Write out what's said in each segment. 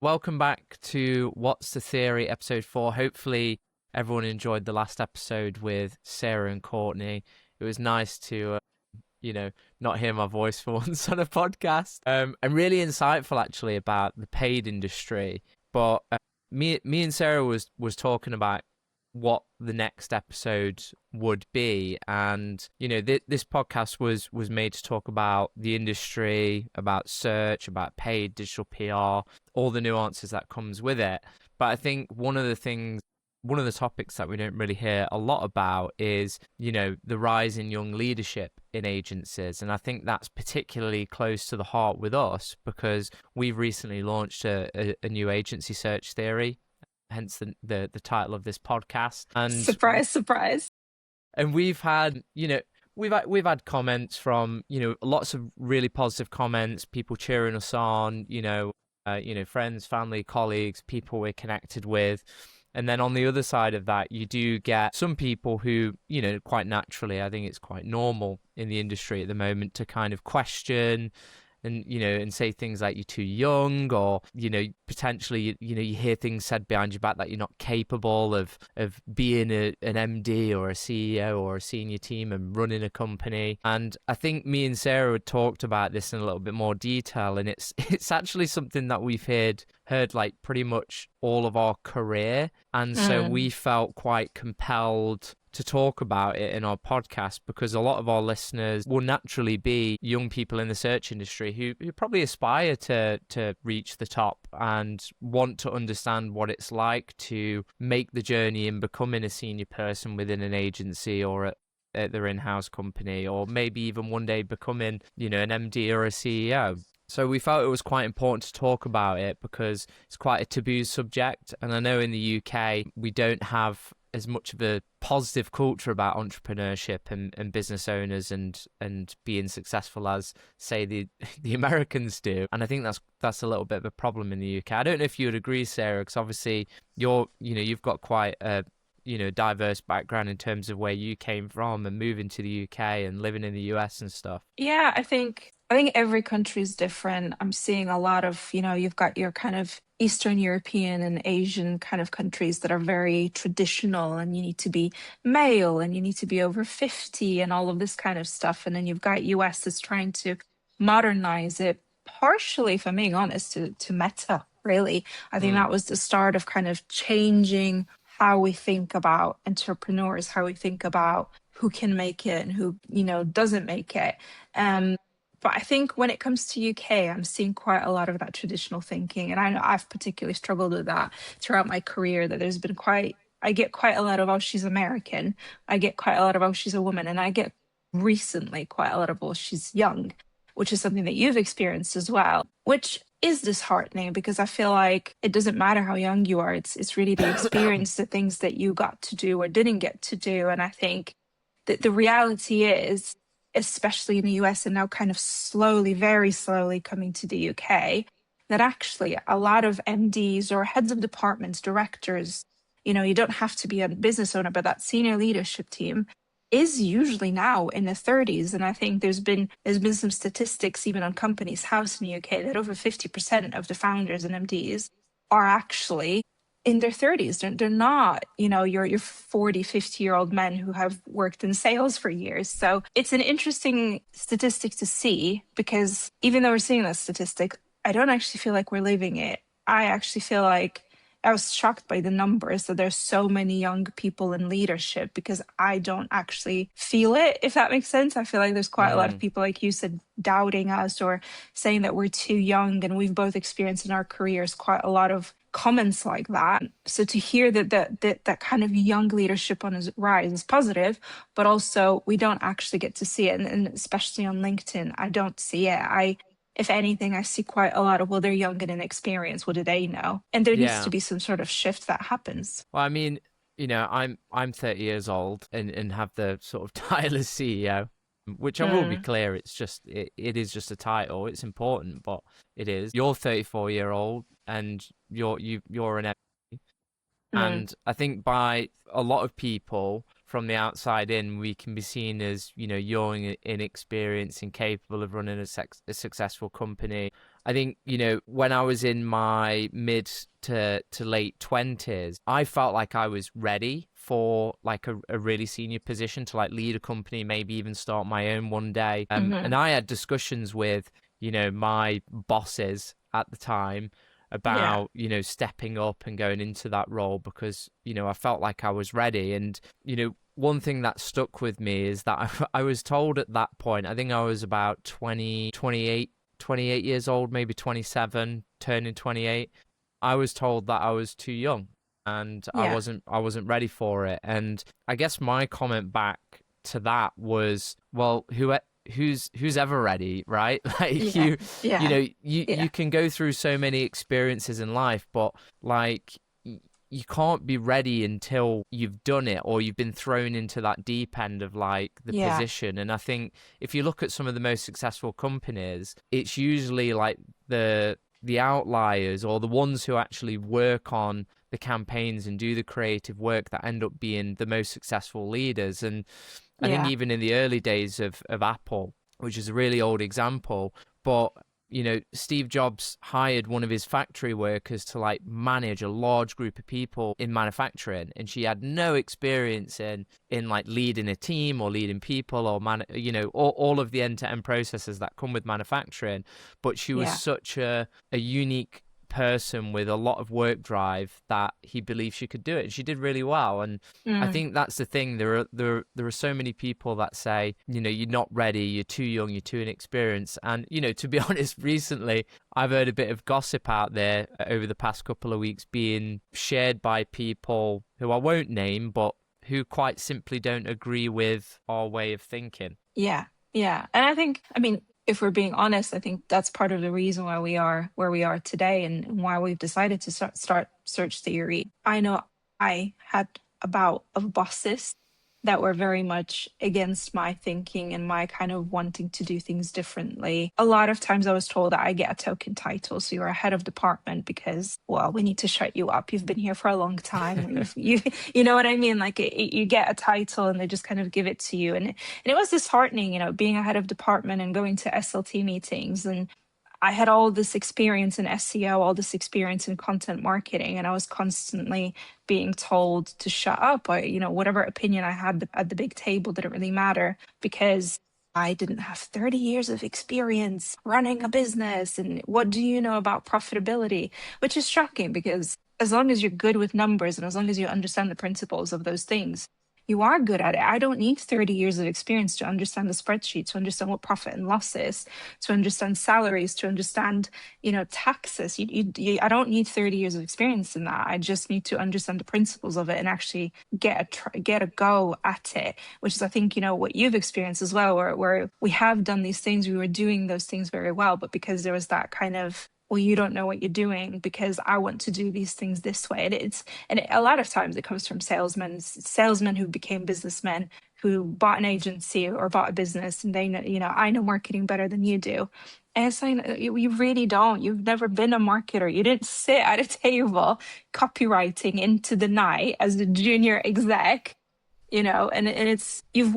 welcome back to What's the Theory, episode 4. Hopefully everyone enjoyed the last episode with Sarah and Courtney. It was nice to, not hear my voice for once on a podcast. And really insightful, actually, about the paid industry. But me and Sarah was talking about what the next episode would be, and this podcast was made to talk about the industry, about search, about paid digital PR, all the nuances that comes with it. But I think one of the topics that we don't really hear a lot about is the rise in young leadership in agencies, and I think that's particularly close to the heart with us because we've recently launched a new agency search theory, hence the title of this podcast. And surprise. And we've had we've had comments from lots of really positive comments, people cheering us on, friends, family, colleagues, people we're connected with. And then on the other side of that, you do get some people who, quite naturally, I think it's quite normal in the industry at the moment to kind of question and say things like you're too young, or potentially you hear things said behind your back that you're not capable of being an MD or a CEO or a senior team and running a company. And I think me and Sarah had talked about this in a little bit more detail, and it's actually something that we've heard like pretty much all of our career, and so we felt quite compelled to talk about it in our podcast because a lot of our listeners will naturally be young people in the search industry who probably aspire to reach the top and want to understand what it's like to make the journey in becoming a senior person within an agency or at their in-house company, or maybe even one day becoming an MD or a CEO. So we felt it was quite important to talk about it because it's quite a taboo subject, and I know in the UK we don't have as much of a positive culture about entrepreneurship and business owners and being successful as, say, the Americans do. And I think that's a little bit of a problem in the UK. I don't know if you would agree, Sarah, because obviously you've got quite a diverse background in terms of where you came from and moving to the UK and living in the US and stuff. Yeah, I think every country is different. I'm seeing a lot of, you've got your kind of Eastern European and Asian kind of countries that are very traditional, and you need to be male and you need to be over 50 and all of this kind of stuff. And then you've got US that's trying to modernize it, partially, if I'm being honest, to meta, really. I think that was the start of kind of changing how we think about entrepreneurs, how we think about who can make it and who, doesn't make it. But I think when it comes to UK, I'm seeing quite a lot of that traditional thinking. And I know I've particularly struggled with that throughout my career, that there's been I get quite a lot of, oh, she's American. I get quite a lot of, oh, she's a woman. And I get recently quite a lot of, oh, she's young, which is something that you've experienced as well, which is disheartening because I feel like it doesn't matter how young you are. It's really the experience, the things that you got to do or didn't get to do. And I think that the reality is, especially in the US and now kind of slowly, very slowly coming to the UK, that actually a lot of MDs or heads of departments, directors, you don't have to be a business owner, but that senior leadership team is usually now in the 30s. And I think there's been some statistics even on Companies House in the UK that over 50% of the founders and MDs are actually in their 30s. They're not, your 40, 50-year-old men who have worked in sales for years. So it's an interesting statistic to see, because even though we're seeing that statistic, I don't actually feel like we're living it. I actually feel like I was shocked by the numbers that there's so many young people in leadership, because I don't actually feel it, if that makes sense. I feel like there's quite a lot of people, like you said, doubting us or saying that we're too young. And we've both experienced in our careers quite a lot of comments like that. So to hear that kind of young leadership on his rise is positive, but also we don't actually get to see it. And especially on LinkedIn, I don't see it. If anything, I see quite a lot of, well, they're young and inexperienced. What do they know? And there needs to be some sort of shift that happens. Well, I mean, I'm 30 years old and have the sort of title as CEO, which I will be clear, it's just it is just a title. It's important, but it is. You're 34-year-old and you're an MD. And I think by a lot of people from the outside in, we can be seen as, young, inexperienced, and capable of running a successful company. I think, when I was in my mid to late 20s, I felt like I was ready for like a really senior position to like lead a company, maybe even start my own one day. And Hmm. I had discussions with, my bosses at the time Yeah. about, stepping up and going into that role because, I felt like I was ready. And, one thing that stuck with me is that I was told at that point, I think I was about 28 years old, maybe 27, turning 28. I was told that I was too young and Yeah. I wasn't ready for it. And I guess my comment back to that was, well, who's ever ready, right? Like Yeah. Yeah. you Yeah. can go through so many experiences in life, but like you can't be ready until you've done it or you've been thrown into that deep end of like the Yeah. position. And I think if you look at some of the most successful companies, it's usually like the outliers or the ones who actually work on the campaigns and do the creative work that end up being the most successful leaders. And I think Yeah. even in the early days of Apple, which is a really old example, but Steve Jobs hired one of his factory workers to like manage a large group of people in manufacturing, and she had no experience in like leading a team or leading people or all of the end-to-end processes that come with manufacturing. But she was Yeah. such a unique person with a lot of work drive that he believed she could do it, and she did really well. And I Mm. think that's the thing. There are so many people that say, you're not ready, you're too young, you're too inexperienced. And to be honest, recently I've heard a bit of gossip out there over the past couple of weeks being shared by people who I won't name, but who quite simply don't agree with our way of thinking. Yeah. Yeah. And I think, I mean, if we're being honest, I think that's part of the reason why we are where we are today and why we've decided to start search theory. I know I had a bout of bosses that were very much against my thinking and my kind of wanting to do things differently. A lot of times I was told that I get a token title, so you're a head of department because, well, we need to shut you up. You've been here for a long time. You know what I mean? Like you get a title and they just kind of give it to you, and it was disheartening, being a head of department and going to SLT meetings. And I had all this experience in SEO, all this experience in content marketing, and I was constantly being told to shut up. Or, whatever opinion I had at the big table didn't really matter because I didn't have 30 years of experience running a business. And what do you know about profitability? Which is shocking because as long as you're good with numbers and as long as you understand the principles of those things, you are good at it. I don't need 30 years of experience to understand the spreadsheet, to understand what profit and loss is, to understand salaries, to understand, taxes. I don't need 30 years of experience in that. I just need to understand the principles of it and actually get a go at it, which is, I think, what you've experienced as well, where we have done these things, we were doing those things very well, but because there was that kind of, well, you don't know what you're doing because I want to do these things this way. A lot of times it comes from salesmen who became businessmen who bought an agency or bought a business, and they know, I know marketing better than you do. And it's like, you really don't. You've never been a marketer. You didn't sit at a table copywriting into the night as a junior exec, and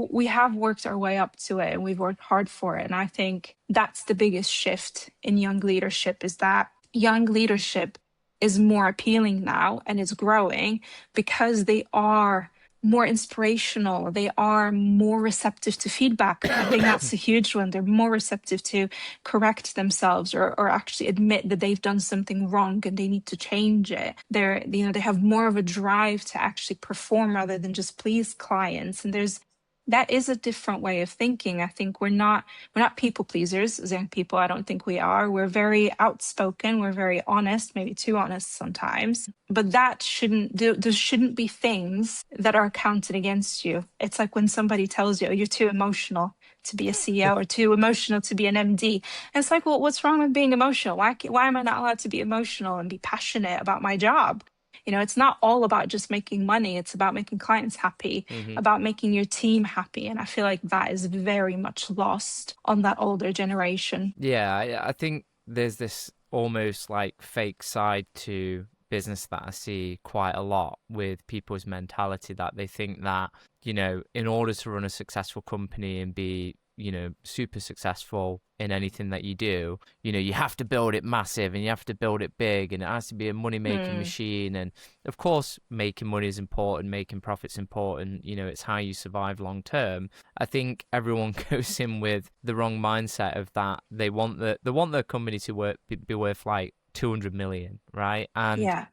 we have worked our way up to it and we've worked hard for it. And I think that's the biggest shift in young leadership, is that young leadership is more appealing now and it's growing because they are more inspirational, they are more receptive to feedback. I think that's a huge one. They're more receptive to correct themselves or actually admit that they've done something wrong and they need to change it. They have more of a drive to actually perform rather than just please clients. And that is a different way of thinking. I think we're not people pleasers as young people. I don't think we are. We're very outspoken. We're very honest, maybe too honest sometimes. But there shouldn't be things that are counted against you. It's like when somebody tells you, oh, you're too emotional to be a CEO or too emotional to be an MD. And it's like, well, what's wrong with being emotional? Why am I not allowed to be emotional and be passionate about my job? It's not all about just making money. It's about making clients happy, Hmm. about making your team happy. And I feel like that is very much lost on that older generation. Yeah, I think there's this almost like fake side to business that I see quite a lot with people's mentality that they think that, in order to run a successful company and be super successful in anything that you do, you have to build it massive and you have to build it big and it has to be a money making Mm, machine. And of course, making money is important, making profits important. It's how you survive long term. I think everyone goes in with the wrong mindset of that they want their company to be worth like 200 million, right? And yeah.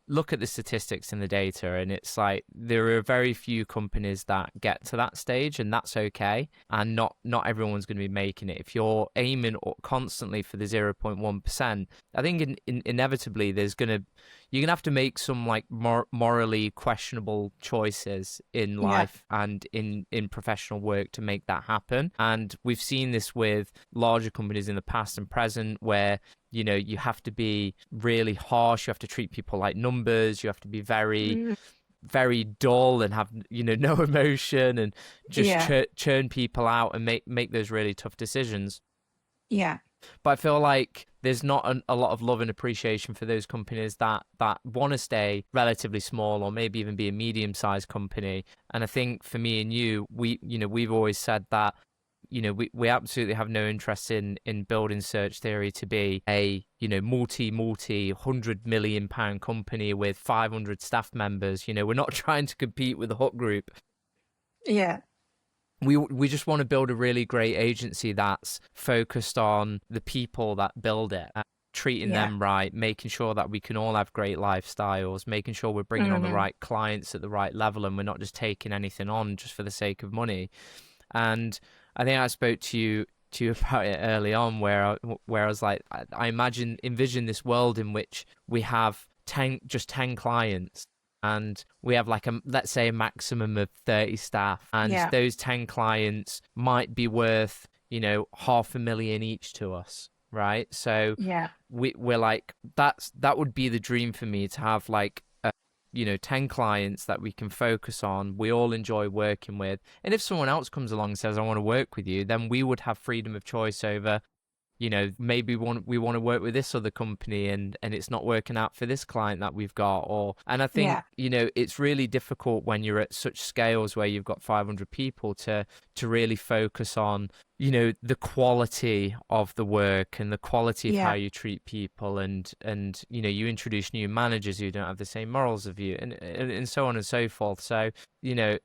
look at the statistics in the data, and it's like there are very few companies that get to that stage, and that's okay. And not everyone's going to be making it. If you're aiming constantly for the 0.1%, I think inevitably you're gonna have to make some like morally questionable choices in Yeah. life and in professional work to make that happen. And we've seen this with larger companies in the past and present, where you have to be really harsh. You have to treat people like numbers. You have to be very, Mm, very dull and have, no emotion, and just yeah. churn people out and make those really tough decisions. Yeah. But I feel like there's not a lot of love and appreciation for those companies that want to stay relatively small or maybe even be a medium-sized company. And I think for me and you, we've always said that we absolutely have no interest in building Search Theory to be a multi 100 million pound company with 500 staff members. We're not trying to compete with the Hut Group. Yeah. We just want to build a really great agency that's focused on the people that build it, treating Yeah. them right, making sure that we can all have great lifestyles, making sure we're bringing on the Hmm. right clients at the right level, and we're not just taking anything on just for the sake of money. And I think I spoke to you about it early on, where I was like, I envision this world in which we have 10 clients, and we have like let's say a maximum of 30 staff, and Yeah. those 10 clients might be worth 500,000 each to us, right? So Yeah. we're like, that would be the dream for me, to have like 10 clients that we can focus on, we all enjoy working with. And if someone else comes along and says, I want to work with you, then we would have freedom of choice over, maybe we want to work with this other company, and it's not working out for this client that we've got. And I think, Yeah. it's really difficult when you're at such scales where you've got 500 people to really focus on, the quality of the work and the quality of how Yeah. you treat people, and you introduce new managers who don't have the same morals of you, and so on and so forth. So, you know,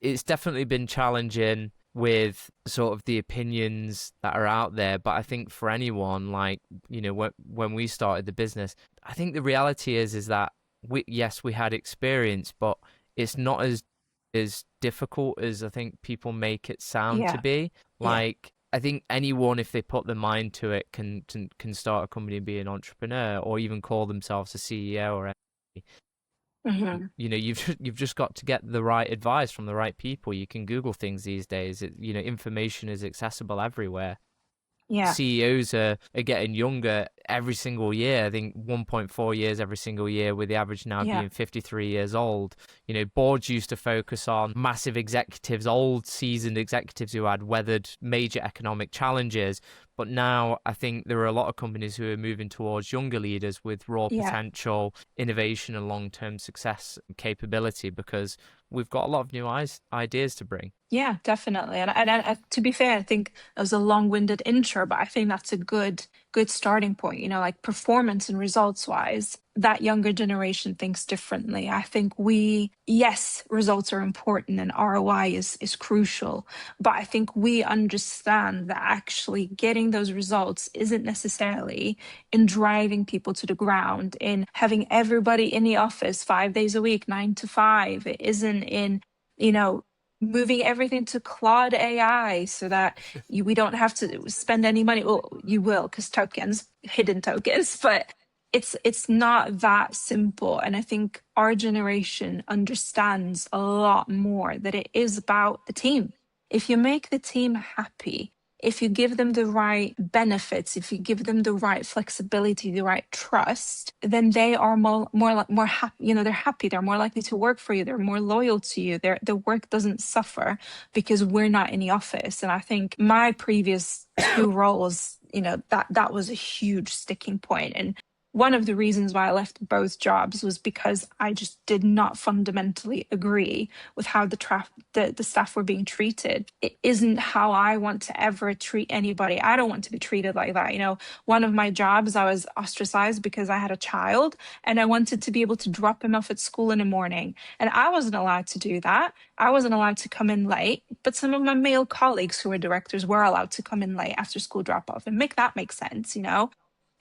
it's definitely been challenging with sort of the opinions that are out there. But I think for anyone, like, when we started the business, I think the reality is that we had experience, but it's not as difficult as I think people make it sound to Yeah. be. Yeah. Like, I think anyone, if they put their mind to it, can start a company and be an entrepreneur, or even call themselves a CEO or anything. Hmm. You've just got to get the right advice from the right people. You can Google things these days. Information is accessible everywhere. Yeah. CEOs are getting younger every single year. I think 1.4 years every single year, with the average now Yeah. being 53 years old. Boards used to focus on massive executives, old seasoned executives who had weathered major economic challenges. But now I think there are a lot of companies who are moving towards younger leaders with raw Yeah. potential, innovation, and long-term success capability, because we've got a lot of new ideas to bring. Yeah, definitely. And to be fair, I think that was a long-winded intro, but I think that's a good starting point. Like performance and results wise, that younger generation thinks differently. I think yes, results are important and ROI is crucial, but I think we understand that actually getting those results isn't necessarily in driving people to the ground, in having everybody in the office 5 days a week, 9 to 5. It isn't in you know moving everything to Claude AI so that we don't have to spend any money. Well, you will, because tokens, hidden tokens, but it's not that simple. And I think our generation understands a lot more that it is about the team. If you make the team happy, if you give them the right benefits, if you give them the right flexibility, the right trust, then they are more happy. They're happy. They're more likely to work for you. They're more loyal to you. The work doesn't suffer because we're not in the office. And I think my previous two roles, that was a huge sticking point. And one of the reasons why I left both jobs was because I just did not fundamentally agree with how the staff were being treated. It isn't how I want to ever treat anybody. I don't want to be treated like that. You know, one of my jobs, I was ostracized because I had a child and I wanted to be able to drop him off at school in the morning. And I wasn't allowed to do that. I wasn't allowed to come in late, but some of my male colleagues who were directors were allowed to come in late after school drop off and make that make sense, you know?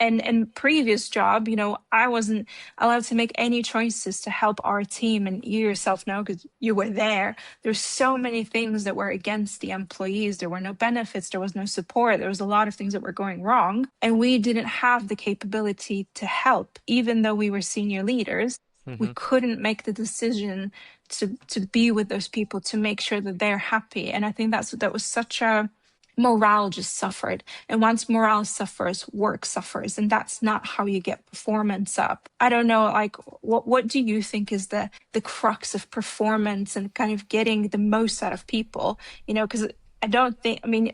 And previous job, you know, I wasn't allowed to make any choices to help our team. And you yourself know, because you were there, there's so many things that were against the employees. There were no benefits, there was no support, there was a lot of things that were going wrong. And we didn't have the capability to help, even though we were senior leaders. We Hmm. couldn't make the decision to be with those people, to make sure that they're happy. And I think that was such a morale just suffered. And once morale suffers, work suffers. And that's not how you get performance up. I don't know, like what do you think is the crux of performance and kind of getting the most out of people? You know, because I don't think, I mean,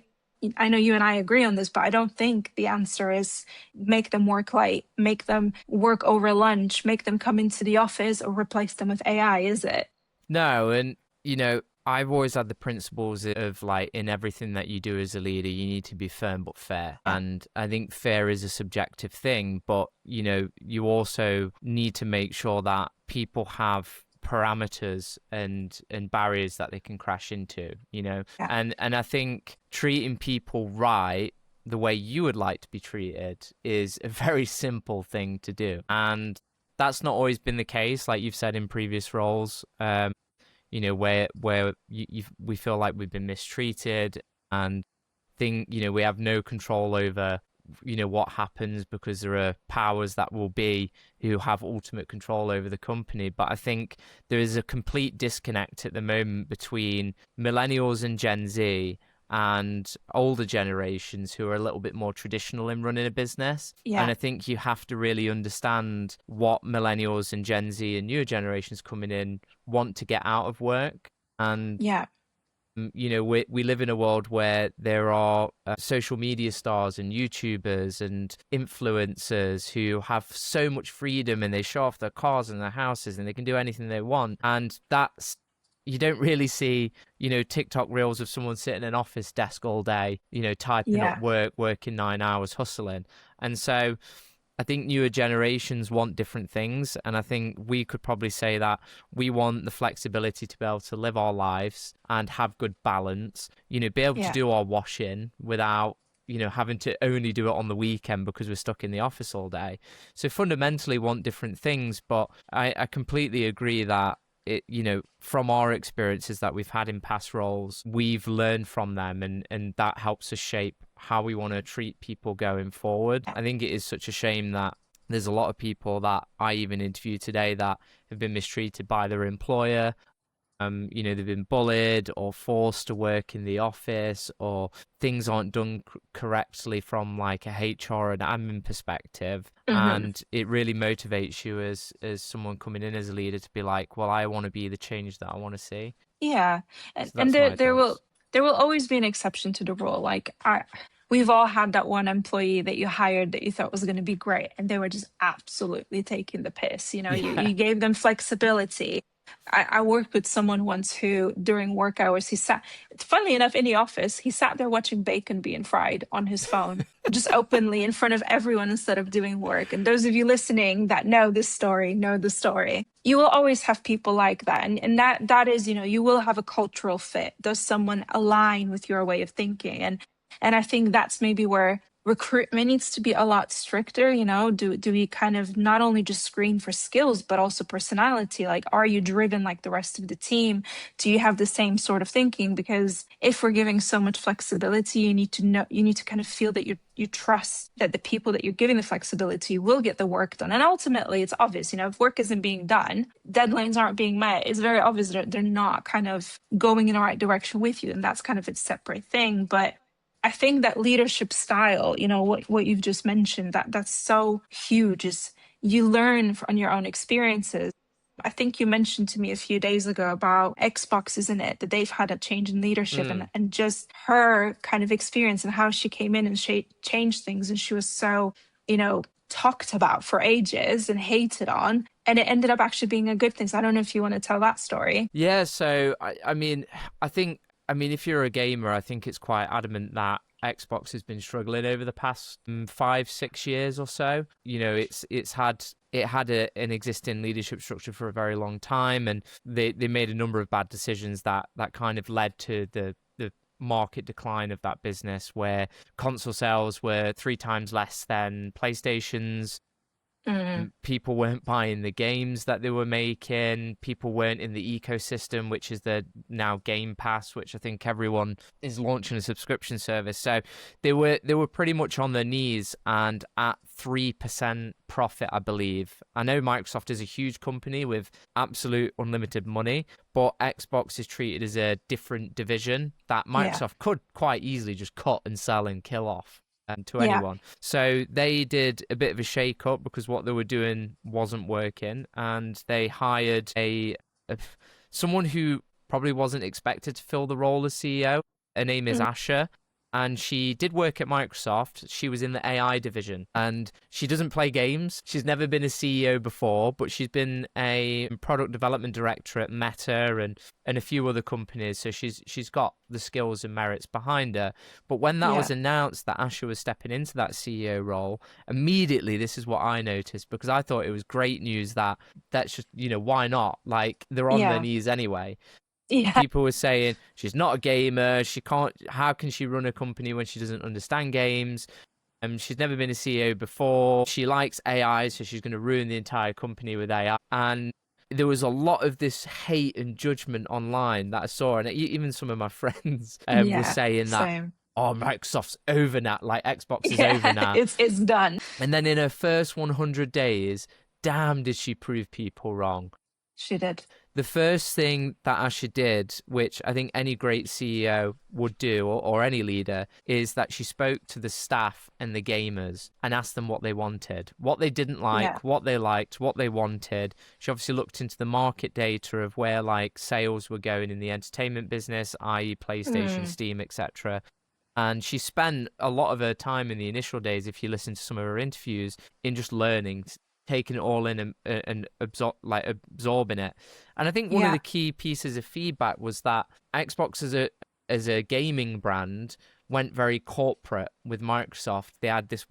I know you and I agree on this, but I don't think the answer is make them work late, make them work over lunch, make them come into the office, or replace them with AI, is it? No, and I've always had the principles of like in everything that you do as a leader, you need to be firm but fair. Yeah. And I think fair is a subjective thing, but you also need to make sure that people have parameters and barriers that they can crash into. Yeah. And I think treating people right the way you would like to be treated is a very simple thing to do. And that's not always been the case, like you've said in previous roles. Where we feel like we've been mistreated and we have no control over what happens because there are powers that will be who have ultimate control over the company. But I think there is a complete disconnect at the moment between millennials and Gen Z and older generations who are a little bit more traditional in running a business. And Yeah. I think you have to really understand what millennials and Gen Z and newer generations coming in want to get out of work. And Yeah. we live in a world where there are social media stars and YouTubers and influencers who have so much freedom and they show off their cars and their houses and they can do anything they want. And that's you don't really see, TikTok reels of someone sitting in an office desk all day, typing up Yeah. work, working 9 hours, hustling. And so I think newer generations want different things. And I think we could probably say that we want the flexibility to be able to live our lives and have good balance, be able to Yeah. do our washing without, having to only do it on the weekend because we're stuck in the office all day. So fundamentally want different things. But I completely agree that from our experiences that we've had in past roles, we've learned from them and that helps us shape how we want to treat people going forward. I think it is such a shame that there's a lot of people that I even interviewed today that have been mistreated by their employer. They've been bullied or forced to work in the office, or things aren't done correctly from like a HR and admin perspective. Hmm. And it really motivates you as someone coming in as a leader to be like, well, I want to be the change that I want to see. Yeah. So And that's my thoughts. there will always be an exception to the rule. Like we've all had that one employee that you hired that you thought was going to be great and they were just absolutely taking the piss. You know, Yeah. you gave them flexibility. I worked with someone once who, during work hours, funnily enough, in the office, he sat there watching bacon being fried on his phone, just openly in front of everyone instead of doing work. And those of you listening that know this story, know the story. You will always have people like that. And that is, you will have a cultural fit. Does someone align with your way of thinking? And I think that's maybe where recruitment needs to be a lot stricter. Do we kind of not only just screen for skills but also personality? Like, are you driven like the rest of the team? Do you have the same sort of thinking? Because if we're giving so much flexibility, you need to kind of feel that you trust that the people that you're giving the flexibility will get the work done. And ultimately it's obvious, if work isn't being done, deadlines aren't being met, it's very obvious that they're not kind of going in the right direction with you, and that's kind of its separate thing. But I think that leadership style, what you've just mentioned, that's so huge, is you learn from your own experiences. I think you mentioned to me a few days ago about Xbox, isn't it? That they've had a change in leadership, Mm. and just her kind of experience and how she came in and changed things. And she was so, you know, talked about for ages and hated on, and it ended up actually being a good thing. So I don't know if you want to tell that story. Yeah, so I mean, I think, I mean, if you're a gamer, I think it's quite adamant that Xbox has been struggling over the past 5, 6 years or so. You know, it had an existing leadership structure for a very long time, and they made a number of bad decisions that kind of led to the market decline of that business, where console sales were 3 times less than PlayStation's. Mm, People weren't buying the games that they were making. People weren't in the ecosystem, which is the now Game Pass, which I think everyone is launching a subscription service. So they were pretty much on their knees and at 3% profit, I believe. I know Microsoft is a huge company with absolute unlimited money, but Xbox is treated as a different division that yeah. Microsoft could quite easily just cut and sell and kill off to Yeah. anyone. So they did a bit of a shake up because what they were doing wasn't working, and they hired a someone who probably wasn't expected to fill the role as CEO. Her name is Mm, Asha. And she did work at Microsoft. She was in the AI division, and she doesn't play games. She's never been a CEO before, but she's been a product development director at Meta and a few other companies. So she's got the skills and merits behind her. But when that was yeah. announced that Asha was stepping into that CEO role, immediately this is what I noticed, because I thought it was great news that that's just, why not? Like, they're on their Yeah. knees anyway. Yeah. People were saying she's not a gamer. She can't. How can she run a company when she doesn't understand games? She's never been a CEO before. She likes AI, so she's going to ruin the entire company with AI. And there was a lot of this hate and judgment online that I saw, and even some of my friends were Yeah. saying that, Same. oh, Microsoft's over now, like Xbox is over Yeah. now. It's done. And then in her first 100 days, damn, did she prove people wrong. She did. The first thing that Asha did, which I think any great CEO would do, or any leader, is that she spoke to the staff and the gamers and asked them what they wanted, what they didn't Yeah. like, what they liked, what they wanted. She obviously looked into the market data of where like sales were going in the entertainment business, i.e., PlayStation, Mm, Steam, etc. And she spent a lot of her time in the initial days, if you listen to some of her interviews, in just learning, taking it all in and absorbing it. And I think one of yeah. the key pieces of feedback was that Xbox as a gaming brand went very corporate with Microsoft. They had this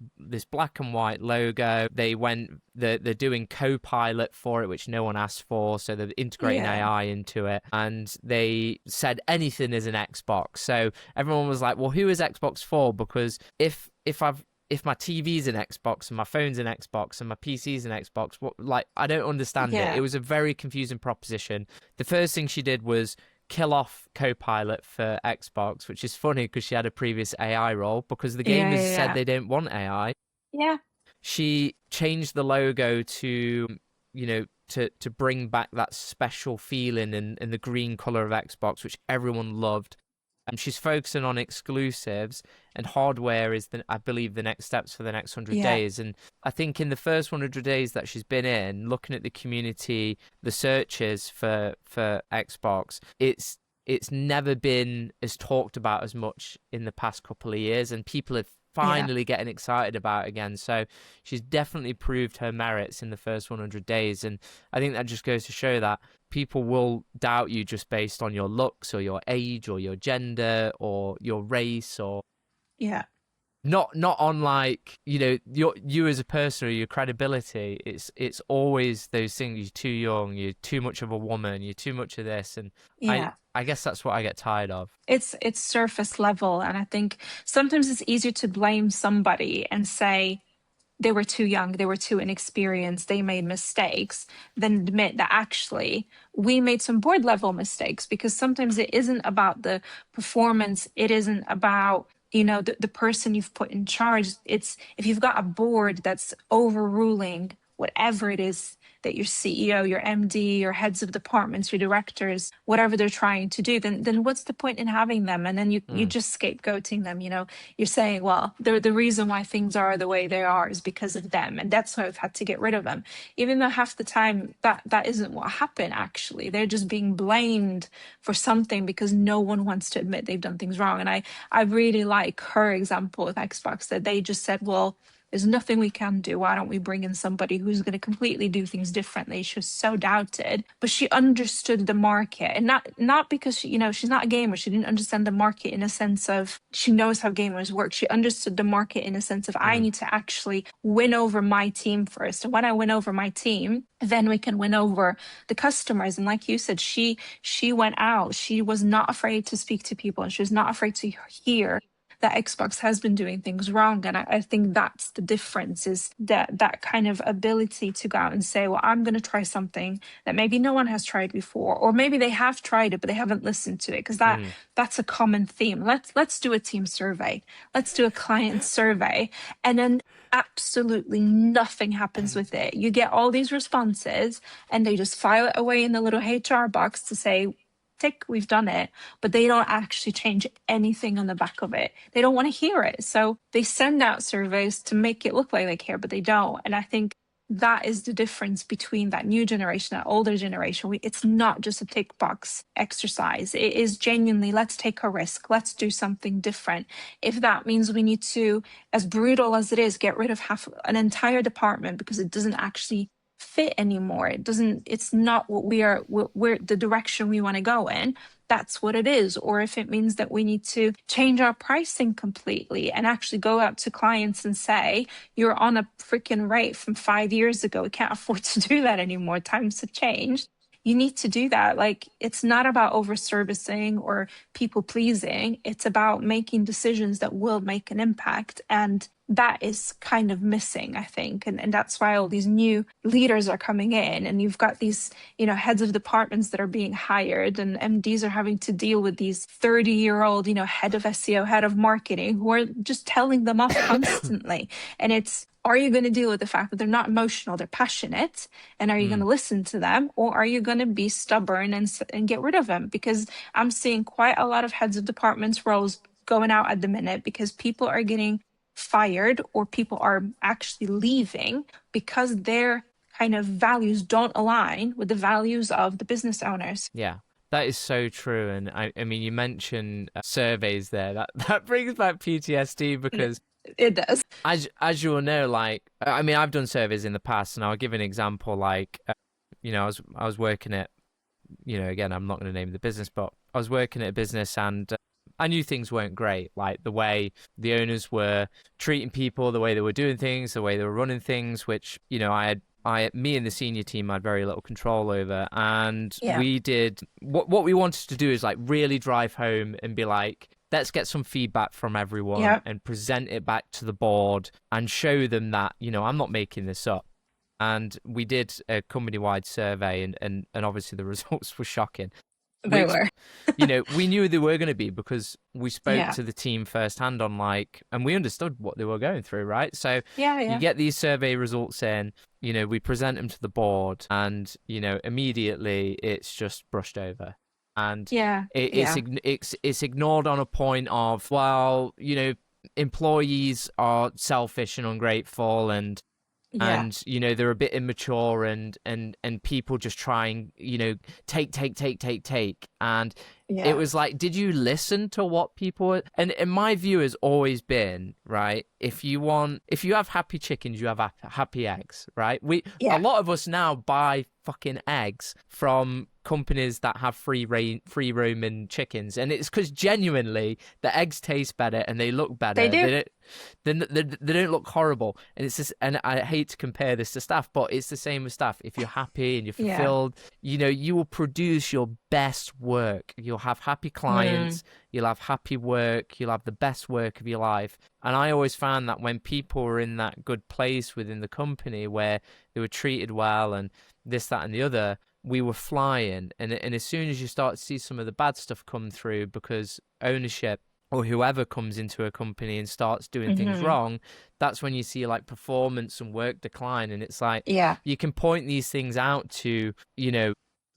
black and white logo. They're doing Copilot for it, which no one asked for, so they're integrating Yeah. AI into it. And they said anything is an Xbox. So everyone was like, well, who is Xbox for? Because if my TV's an Xbox and my phone's an Xbox and my PC's an Xbox, I don't understand it. It Yeah. was a very confusing proposition. The first thing she did was kill off Copilot for Xbox, which is funny because she had a previous AI role, because the Yeah. gamers Yeah. said Yeah. they don't want AI. Yeah. She changed the logo to, to bring back that special feeling in the green color of Xbox, which everyone loved. She's focusing on exclusives, and hardware is, I believe, the next steps for the next 100 Yeah. days. And I think in the first 100 days that she's been in, looking at the community, the searches for Xbox, it's never been as talked about as much in the past couple of years, and people are Yeah. finally getting excited about it again. So she's definitely proved her merits in the first 100 days, and I think that just goes to show that people will doubt you just based on your looks or your age or your gender or your race, or Yeah. not on, like, you as a person or your credibility. It's always those things: you're too young, you're too much of a woman, you're too much of this. And I Yeah. I guess that's what I get tired of. It's surface level, and I think sometimes it's easier to blame somebody and say they were too young, they were too inexperienced, they made mistakes, than admit that actually we made some board level mistakes, because sometimes it isn't about the performance, it isn't about the person you've put in charge. It's if you've got a board that's overruling whatever it is that your CEO, your MD, your heads of departments, your directors, whatever they're trying to do, then what's the point in having them? And then you Mm, just scapegoating them. You're saying, well, the reason why things are the way they are is because of them, and that's why we've had to get rid of them. Even though half the time that isn't what happened. Actually, they're just being blamed for something because no one wants to admit they've done things wrong. And I really like her example with Xbox, that they just said, well, There's nothing we can do. Why don't we bring in somebody who's going to completely do things differently? She was so doubted, but she understood the market, and not because she, she's not a gamer. She didn't understand the market in a sense of she knows how gamers work. She understood the market in a sense of I Mm, need to actually win over my team first. And when I win over my team, then we can win over the customers. And like you said, she went out. She was not afraid to speak to people, and she was not afraid to hear that Xbox has been doing things wrong. And I think that's the difference, is that kind of ability to go out and say, well, I'm going to try something that maybe no one has tried before, or maybe they have tried it, but they haven't listened to it. Because mm, that's a common theme. Let's do a team survey. Let's do a client survey. And then absolutely nothing happens with it. You get all these responses and they just file it away in the little HR box to say, tick, we've done it, but they don't actually change anything on the back of it. They don't want to hear it. So they send out surveys to make it look like they care, but they don't. And I think that is the difference between that new generation, that older generation. It's not just a tick box exercise. It is genuinely, let's take a risk. Let's do something different. If that means we need to, as brutal as it is, get rid of half an entire department because it doesn't actually fit anymore. It's not what we're the direction we want to go in. That's what it is. Or if it means that we need to change our pricing completely and actually go out to clients and say, you're on a freaking rate from 5 years ago. We can't afford to do that anymore. Times have changed. You need to do that. Like, it's not about over servicing or people pleasing. It's about making decisions that will make an impact. And that is kind of missing, I think. And that's why all these new leaders are coming in. And you've got these, heads of departments that are being hired, and MDs are having to deal with these 30-year-old, head of SEO, head of marketing, who are just telling them off constantly. And are you going to deal with the fact that they're not emotional, they're passionate? And are you going to mm. listen to them? Or are you going to be stubborn and get rid of them? Because I'm seeing quite a lot of heads of departments roles going out at the minute because people are getting fired or people are actually leaving because their kind of values don't align with the values of the business owners. Yeah, that is so true. And I mean, you mentioned surveys there. That brings back PTSD because It does. as you will know, like I mean, I've done surveys in the past, and I'll give an example. Like, I was working at, again, I'm not going to name the business, but I was working at a business, and I knew things weren't great. Like the way the owners were treating people, the way they were doing things, the way they were running things, which me and the senior team had very little control over. And Yeah. we did what we wanted to do is like really drive home and be like, let's get some feedback from everyone Yeah. and present it back to the board and show them that, I'm not making this up. And we did a company-wide survey, and obviously the results were shocking. They were. We knew they were going to be because we spoke Yeah. to the team firsthand and we understood what they were going through, right? So Yeah. you Yeah. get these survey results in, we present them to the board, and, immediately it's just brushed over. And Yeah. Yeah. it's ignored on a point of, well, employees are selfish and ungrateful, and Yeah. they're a bit immature, and people just try and take, and it Yeah. was like, did you listen to what people were? And my view has always been, right, if you have happy chickens, you have happy eggs, right? A Yeah. lot of us now buy fucking eggs from companies that have free roaming chickens, and it's because genuinely the eggs taste better and they look They better. do. They don't look horrible. And it's just, and I hate to compare this to staff, but it's the same with staff. If you're happy and you're Yeah. fulfilled, you will produce your best work. You'll have happy Mm. clients, you'll have happy work, you'll have the best work of your life. And I always found that when people were in that good place within the company where they were treated well and this, that, and the other, we were flying. And as soon as you start to see some of the bad stuff come through because ownership or whoever comes into a company and starts doing things Hmm. wrong, that's when you see like performance and work decline. And it's like, Yeah. you can point these things out to,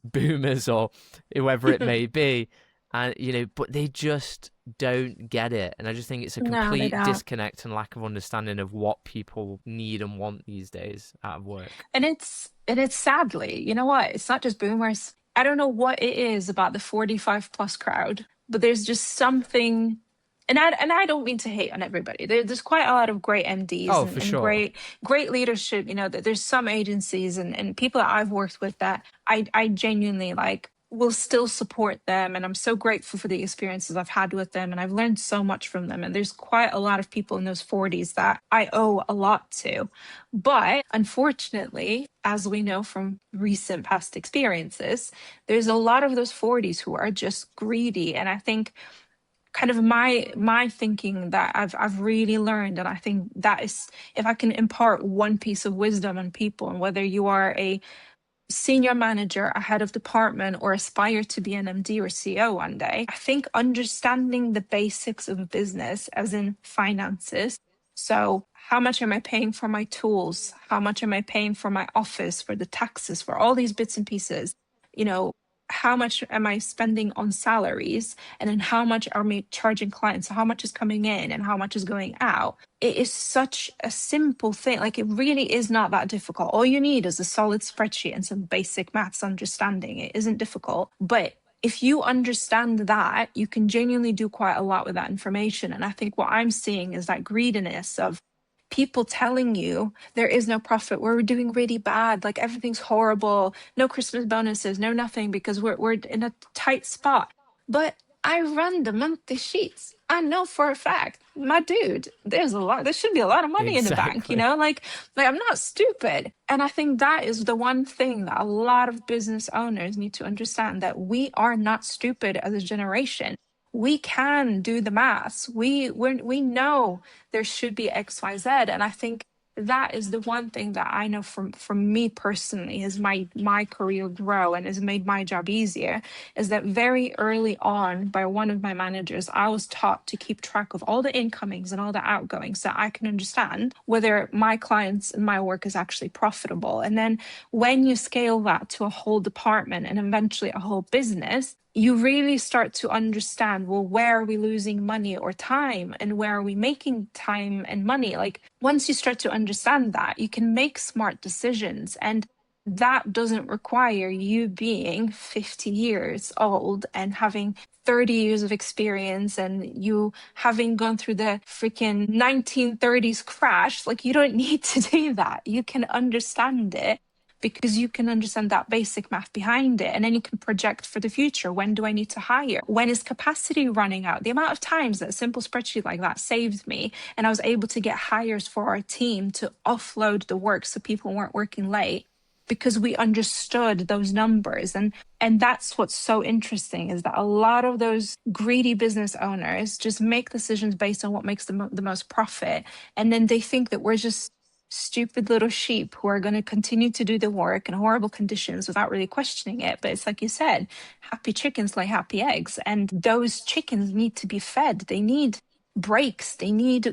boomers or whoever it may be, and but they just don't get it. And I just think it's a No, they complete don't. disconnect and lack of understanding of what people need and want these days out of work. And it's sadly, you know what? It's not just boomers. I don't know what it is about the 45 plus crowd, but there's just something. and I don't mean to hate on everybody. There's quite a lot of great MDs Oh, and, for and sure. great leadership. That there's some agencies and people that I've worked with that I genuinely like will still support them, and I'm so grateful for the experiences I've had with them, and I've learned so much from them. And there's quite a lot of people in those 40s that I owe a lot to. But unfortunately, as we know from recent past experiences, there's a lot of those 40s who are just greedy. And I think kind of my thinking that I've really learned, and I think that is, if I can impart one piece of wisdom on people, and whether you are a senior manager, a head of department, or aspire to be an MD or CEO one day, I think understanding the basics of a business, as in finances. So, how much am I paying for my tools? How much am I paying for my office, for the taxes, for all these bits and pieces? You know, how much am I spending on salaries? And then how much are we charging clients? So how much is coming in and how much is going out? It is such a simple thing. Like, it really is not that difficult. All you need is a solid spreadsheet and some basic maths understanding. It isn't difficult. But if you understand that, you can genuinely do quite a lot with that information. And I think what I'm seeing is that greediness of people telling you there is no profit, we're doing really bad, like everything's horrible, no Christmas bonuses, no nothing, because we're in a tight spot. But I run the monthly sheets. I know for a fact, my dude, there should be a lot of money in the bank, Exactly. like I'm not stupid. And I think that is the one thing that a lot of business owners need to understand, that we are not stupid as a generation. We can do the maths. We know there should be XYZ. And I think that is the one thing that I know from me personally has my career grow and has made my job easier, is that very early on by one of my managers, I was taught to keep track of all the incomings and all the outgoings, so I can understand whether my clients and my work is actually profitable. And then when you scale that to a whole department and eventually a whole business, you really start to understand, well, where are we losing money or time, and where are we making time and money? Like, once you start to understand that, you can make smart decisions. And that doesn't require you being 50 years old and having 30 years of experience and you having gone through the freaking 1930s crash. Like, you don't need to do that. You can understand it because you can understand that basic math behind it. And then you can project for the future. When do I need to hire? When is capacity running out? The amount of times that a simple spreadsheet like that saved me, and I was able to get hires for our team to offload the work so people weren't working late because we understood those numbers. And that's what's so interesting, is that a lot of those greedy business owners just make decisions based on what makes the most profit, and then they think that we're just stupid little sheep who are going to continue to do the work in horrible conditions without really questioning it. But it's like you said, happy chickens lay happy eggs, and those chickens need to be fed. They need breaks. They need,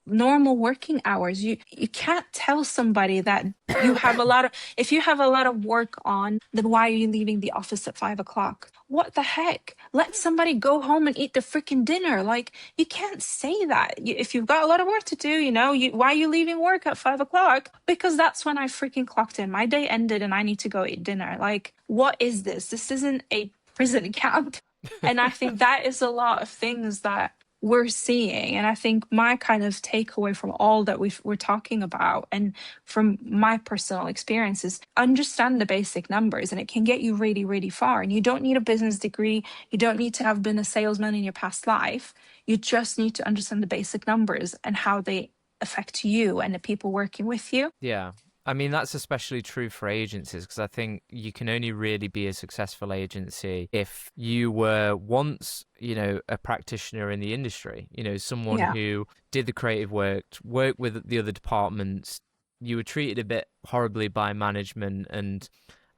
normal working hours. You can't tell somebody that you have a lot of if you have a lot of work on, then why are you leaving the office at 5 o'clock? What the heck? Let somebody go home and eat the freaking dinner. Like, you can't say that. If you've got a lot of work to do, why are you leaving work at 5 o'clock? Because that's when I freaking clocked in. My day ended and I need to go eat dinner. Like, what is this? This isn't a prison camp. And I think that is a lot of things that we're seeing. And I think my kind of takeaway from all that we're talking about, and from my personal experiences, understand the basic numbers, and it can get you really, really far. And you don't need a business degree. You don't need to have been a salesman in your past life. You just need to understand the basic numbers and how they affect you and the people working with you. Yeah. I mean, that's especially true for agencies, because I think you can only really be a successful agency if you were once, a practitioner in the industry, someone Yeah. who did the creative work, worked with the other departments. You were treated a bit horribly by management, and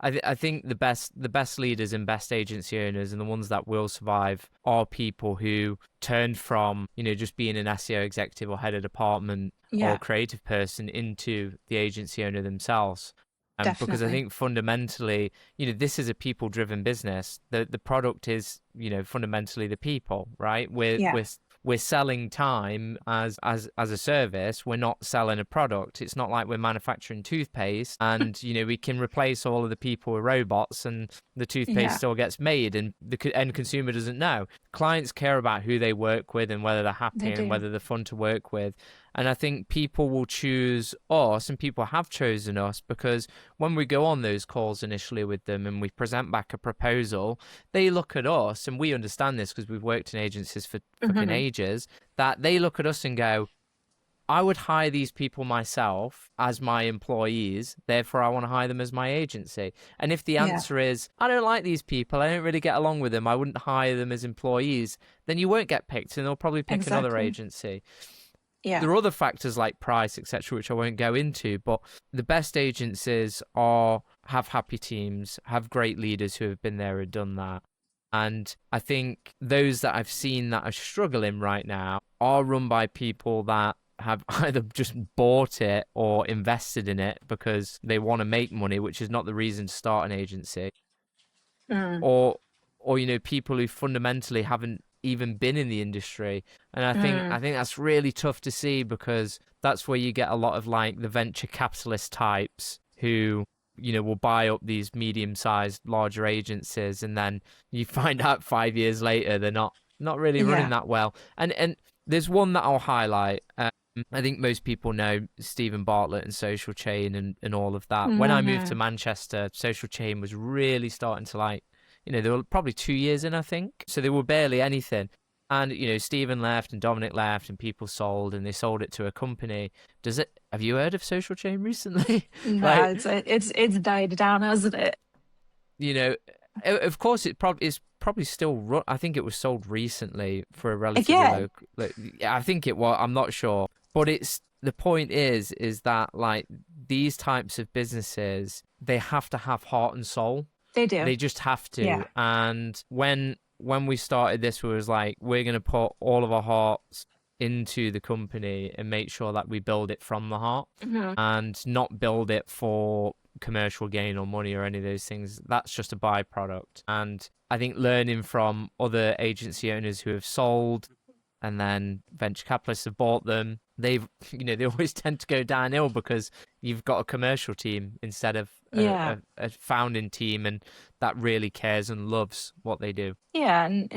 I think the best leaders and best agency owners, and the ones that will survive, are people who turned from just being an SEO executive or head of department or Yeah, creative person into the agency owner themselves. Because I definitely. think fundamentally, this is a people-driven business. The product is fundamentally the people, right? We're Yeah. we're we're selling time as a service. We're not selling a product. It's not like we're manufacturing toothpaste and, we can replace all of the people with robots and the toothpaste Yeah, still gets made and the end consumer doesn't know. Clients care about who they work with and whether they're happy they and do. whether they're fun to work with. And I think people will choose us, and people have chosen us, because when we go on those calls initially with them and we present back a proposal, they look at us, and we understand this because we've worked in agencies for fucking Hmm. ages, that they look at us and go, I would hire these people myself as my employees, therefore I want to hire them as my agency. And if the Yeah, answer is, I don't like these people, I don't really get along with them, I wouldn't hire them as employees, then you won't get picked and they'll probably pick another exactly. agency. Yeah. There are other factors like price, etc., which I won't go into, but the best agencies have happy teams, have great leaders who have been there and done that. And I think those that I've seen that are struggling right now are run by people that have either just bought it or invested in it because they want to make money, which is not the reason to start an agency, Mm, or people who fundamentally haven't even been in the industry. And I mm, think that's really tough to see, because that's where you get a lot of like the venture capitalist types who will buy up these medium-sized larger agencies, and then you find out 5 years later they're not really running yeah. that well. And there's one that I'll highlight. I think most people know Stephen Bartlett and Social Chain and all of that. When I moved to Hmm. Manchester, Social Chain was really starting to like, they were probably 2 years in, I think. So they were barely anything. And, Stephen left and Dominic left and people sold and they sold it to a company. Have you heard of Social Chain recently? Nah, Like, it's died down, hasn't it? you know, of course it's probably still run. I think it was sold recently for a relatively Again, low. Like, yeah, I think it was. I'm not sure, but the point is that like these types of businesses, they have to have heart and soul. they do. They just have to. Yeah. And when we started this, we was like, we're gonna put all of our hearts into the company and make sure that we build it from the heart Hmm. and not build it for commercial gain or money or any of those things. That's just a byproduct. And I think learning from other agency owners who have sold and then venture capitalists have bought them, they always tend to go downhill because you've got a commercial team instead of Yeah. a founding team, and that really cares and loves what they do. Yeah, and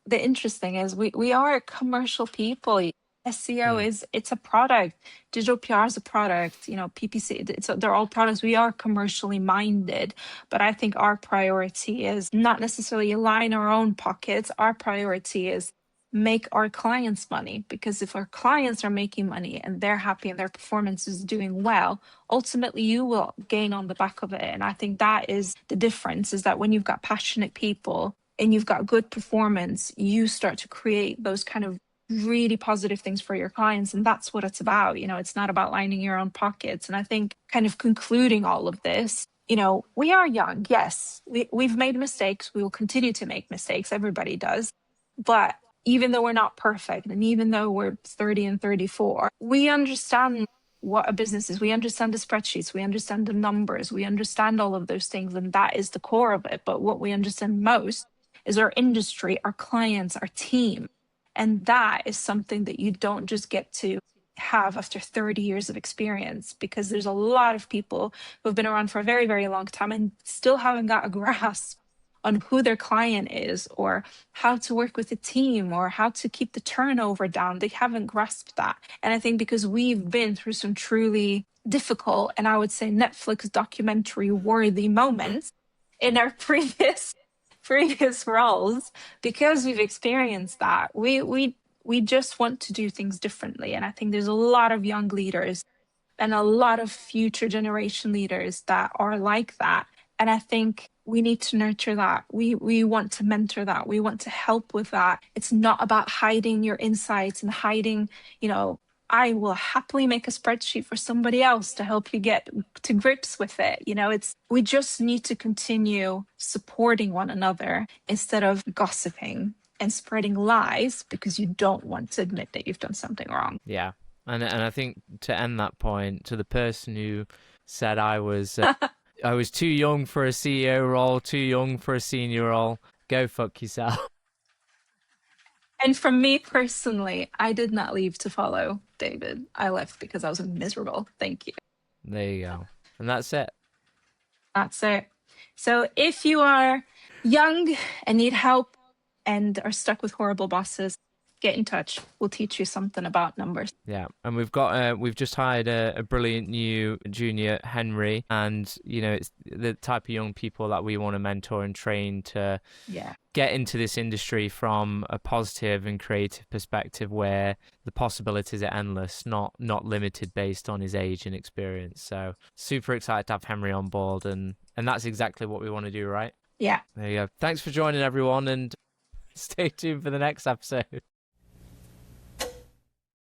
the interesting is we are commercial people. SEO Mm. it's a product. Digital PR is a product. PPC they're all products. We are commercially minded, but I think our priority is not necessarily line our own pockets. Our priority is make our clients money, because if our clients are making money and they're happy and their performance is doing well, ultimately you will gain on the back of it. And I think that is the difference, is that when you've got passionate people and you've got good performance, you start to create those kind of really positive things for your clients. And that's what it's about. It's not about lining your own pockets. And I think, kind of concluding all of this, we are young. Yes, we've made mistakes. We will continue to make mistakes. Everybody does. But even though we're not perfect, and even though we're 30 and 34, we understand what a business is. We understand the spreadsheets, we understand the numbers, we understand all of those things, and that is the core of it. But what we understand most is our industry, our clients, our team. And that is something that you don't just get to have after 30 years of experience, because there's a lot of people who have been around for a very, very long time and still haven't got a grasp on who their client is, or how to work with a team, or how to keep the turnover down. They haven't grasped that. And I think because we've been through some truly difficult, and I would say Netflix documentary worthy moments in our previous roles, because we've experienced that, we just want to do things differently. And I think there's a lot of young leaders and a lot of future generation leaders that are like that. And I think we need to nurture that. We want to mentor that. We want to help with that. It's not about hiding your insights and hiding, you know, I will happily make a spreadsheet for somebody else to help you get to grips with it. We just need to continue supporting one another instead of gossiping and spreading lies because you don't want to admit that you've done something wrong. Yeah, and I think to end that point, to the person who said I was too young for a CEO role, too young for a senior role, go fuck yourself. And from me personally, I did not leave to follow David. I left because I was miserable. Thank you. There you go. And that's it. That's it. So if you are young and need help and are stuck with horrible bosses, get in touch. We'll teach you something about numbers. Yeah, and we've just hired a brilliant new junior, Henry, and it's the type of young people that we want to mentor and train to Yeah. get into this industry from a positive and creative perspective, where the possibilities are endless, not limited based on his age and experience. So super excited to have Henry on board, and that's exactly what we want to do, right? Yeah. There you go. Thanks for joining, everyone, and stay tuned for the next episode.